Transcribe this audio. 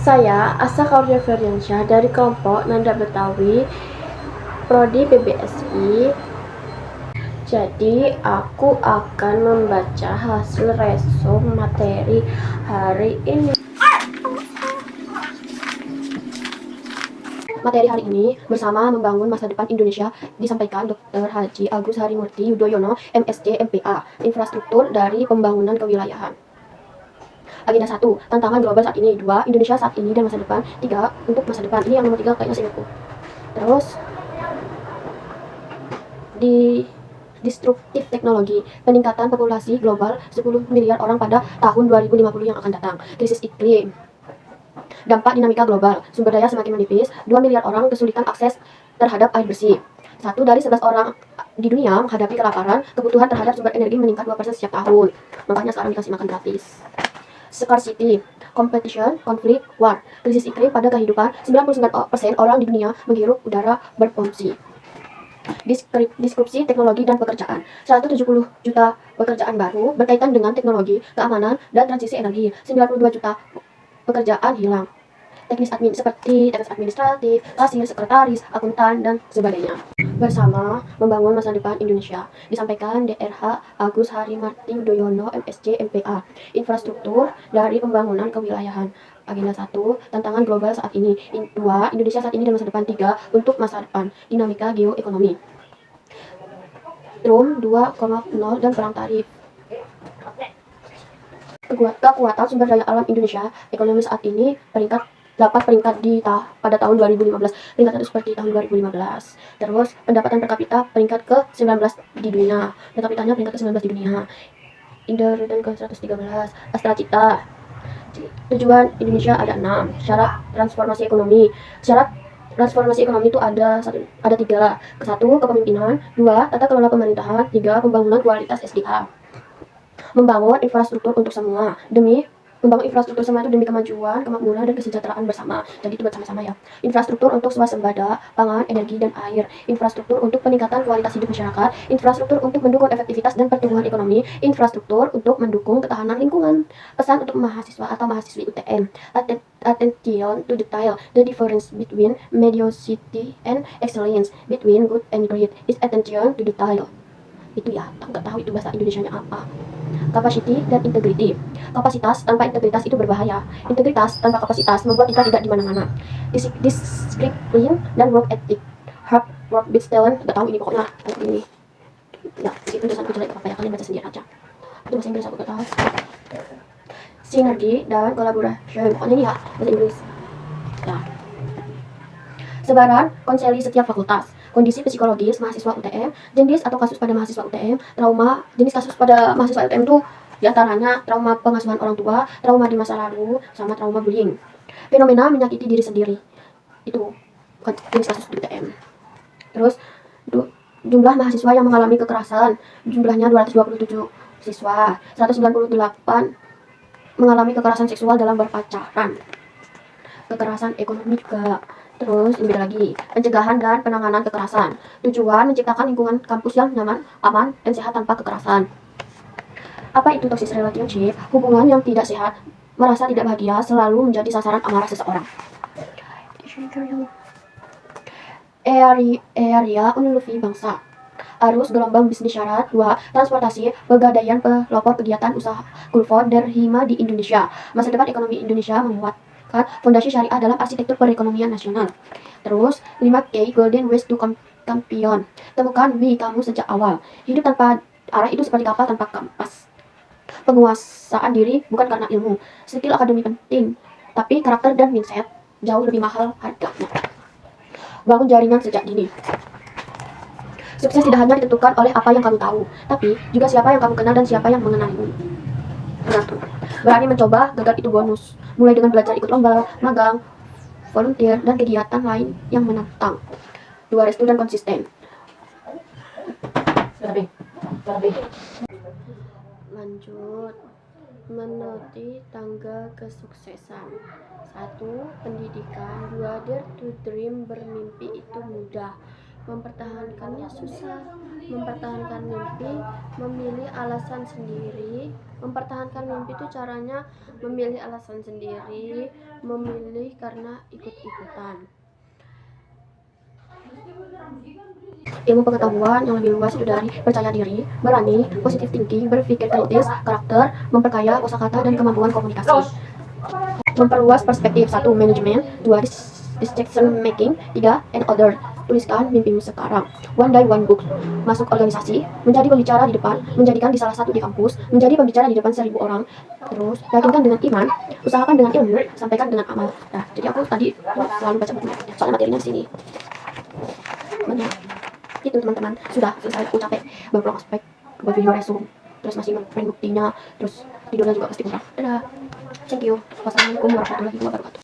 Saya Asa Kaulia Ferdiansyah dari kelompok Nanda Betawi, Prodi PBSI. Jadi aku akan membaca hasil resum materi hari ini. Materi hari ini bersama membangun masa depan Indonesia disampaikan Dr. Haji Agus Harimurti Yudhoyono, MSc MPA, Infrastruktur dari Pembangunan Kewilayahan. Agenda 1, tantangan global saat ini. 2, Indonesia saat ini dan masa depan. 3, untuk masa depan. Ini yang nomor 3 kayaknya seingatku. Terus di disruptif teknologi, peningkatan populasi global 10 miliar orang pada tahun 2050 yang akan datang. Krisis iklim, dampak dinamika global, sumber daya semakin menipis, 2 miliar orang kesulitan akses terhadap air bersih. 1 dari 11 orang di dunia menghadapi kelaparan, kebutuhan terhadap sumber energi meningkat 2% setiap tahun. Makanya sekarang dikasih makan gratis. Scarcity, competition, konflik, war, krisis iklim pada kehidupan, 99% orang di dunia menghirup udara berpolusi. Disrupsi teknologi dan pekerjaan, 170 juta pekerjaan baru berkaitan dengan teknologi, keamanan, dan transisi energi. 92 juta pekerjaan hilang. Teknis admin seperti teknis administratif, kasir, sekretaris, akuntan, dan sebagainya. Bersama membangun masa depan Indonesia, disampaikan DRH Agus Harimurti Yudhoyono, MSc MPA, Infrastruktur dari Pembangunan Kewilayahan. Agenda 1, tantangan global saat ini. 2, Indonesia saat ini dan masa depan. 3, untuk masa depan, dinamika geoekonomi. Trump 2,0 dan perang tarif. Kekuatan sumber daya alam Indonesia, ekonomi saat ini dapat peringkat pada tahun 2015. Peringkat itu seperti tahun 2015. Terus pendapatan per kapita peringkat ke-19 di dunia. Per kapitanya peringkat ke-19 di dunia. Indo dan ke-113. Astra Cita. Tujuan Indonesia ada 6. Syarat transformasi ekonomi. Syarat transformasi ekonomi itu ada 3. 1, kepemimpinan. 2, tata kelola pemerintahan. 3, pembangunan kualitas SDA. Membangun infrastruktur untuk semua. Membangun infrastruktur semua itu demi kemajuan, kemakmuran, dan kesejahteraan bersama. Jadi itu buat sama-sama ya. Infrastruktur untuk swasembada, pangan, energi, dan air. Infrastruktur untuk peningkatan kualitas hidup masyarakat. Infrastruktur untuk mendukung efektivitas dan pertumbuhan ekonomi. Infrastruktur untuk mendukung ketahanan lingkungan. Pesan untuk mahasiswa atau mahasiswi UTM. Attention to detail. The difference between mediocrity and excellence, between good and great, is attention to detail. Itu ya, nggak tahu itu bahasa Indonesianya apa. Capacity dan integrity. Kapasitas tanpa integritas itu berbahaya. Integritas tanpa kapasitas membuat kita tidak di mana-mana. Discipline dan work ethic. Hard work beats talent. Nggak tahu ini pokoknya ini. Ya, itu tulisanku jelek apa ya, kalian baca sendiri aja. Itu bahasa Inggris aku nggak tahu. Sinergi dan collaboration. Pokoknya ini ya, bahasa Inggris. Ya. Sebaran konseli setiap fakultas. Kondisi psikologis mahasiswa UTM, jenis atau kasus pada mahasiswa UTM, jenis kasus pada mahasiswa UTM itu diantaranya trauma pengasuhan orang tua, trauma di masa lalu, sama trauma bullying. Fenomena menyakiti diri sendiri, itu jenis kasus di UTM. Terus jumlah mahasiswa yang mengalami kekerasan, jumlahnya 227 siswa, 198 mengalami kekerasan seksual dalam berpacaran, kekerasan ekonomi juga. Terus lebih lagi, pencegahan dan penanganan kekerasan. Tujuan menciptakan lingkungan kampus yang nyaman, aman, dan sehat tanpa kekerasan. Apa itu toxic relationship? Hubungan yang tidak sehat, merasa tidak bahagia, selalu menjadi sasaran amarah seseorang. Area Unlufi bangsa. Arus gelombang bisnis syarat. 2, transportasi, pegadaian pelopor kegiatan usaha Gulfon Derhima di Indonesia. Masa depan ekonomi Indonesia menguat fondasi syariah dalam arsitektur perekonomian nasional. Terus 5K Golden Ways to Champion. Temukan why kamu sejak awal. Hidup tanpa arah itu seperti kapal tanpa kompas. Penguasaan diri bukan karena ilmu. Skill akademi penting, tapi karakter dan mindset jauh lebih mahal harganya. Bangun jaringan sejak dini. Sukses tidak hanya ditentukan oleh apa yang kamu tahu, tapi juga siapa yang kamu kenal dan siapa yang mengenalimu. Berani mencoba, gagal itu bonus. Mulai dengan belajar ikut lomba, magang, volunteer, dan kegiatan lain yang menantang. 2, restu dan konsisten. Lanjut. Menoti tangga kesuksesan. 1, pendidikan. 2, dare to dream, bermimpi itu mudah. Mempertahankannya susah. Mempertahankan mimpi, memilih alasan sendiri. Mempertahankan mimpi itu caranya memilih alasan sendiri, memilih karena ikut-ikutan. Ilmu pengetahuan yang lebih luas itu dari percaya diri, berani, positive thinking, berpikir kritis, karakter, memperkaya kosakata dan kemampuan komunikasi. Memperluas perspektif. 1. Manajemen. 2. Decision making. 3. And other. Tuliskan mimpimu sekarang. One day one book. Masuk organisasi, menjadi pembicara di depan, menjadikan di salah satu di kampus, menjadi pembicara di depan 1000 orang. Terus yakinkan dengan iman, usahakan dengan ilmu, sampaikan dengan amal. Nah, jadi aku tadi selalu baca buku, soalnya materinya di sini. Banyak. Itu teman-teman, sudah selesai. Aku capek berulang aspek, buat video resume, terus masih ngeprint buktinya, terus tidurnya juga pasti kurang. Dadah. Thank you. Wassalamualaikum warahmatullahi wabarakatuh.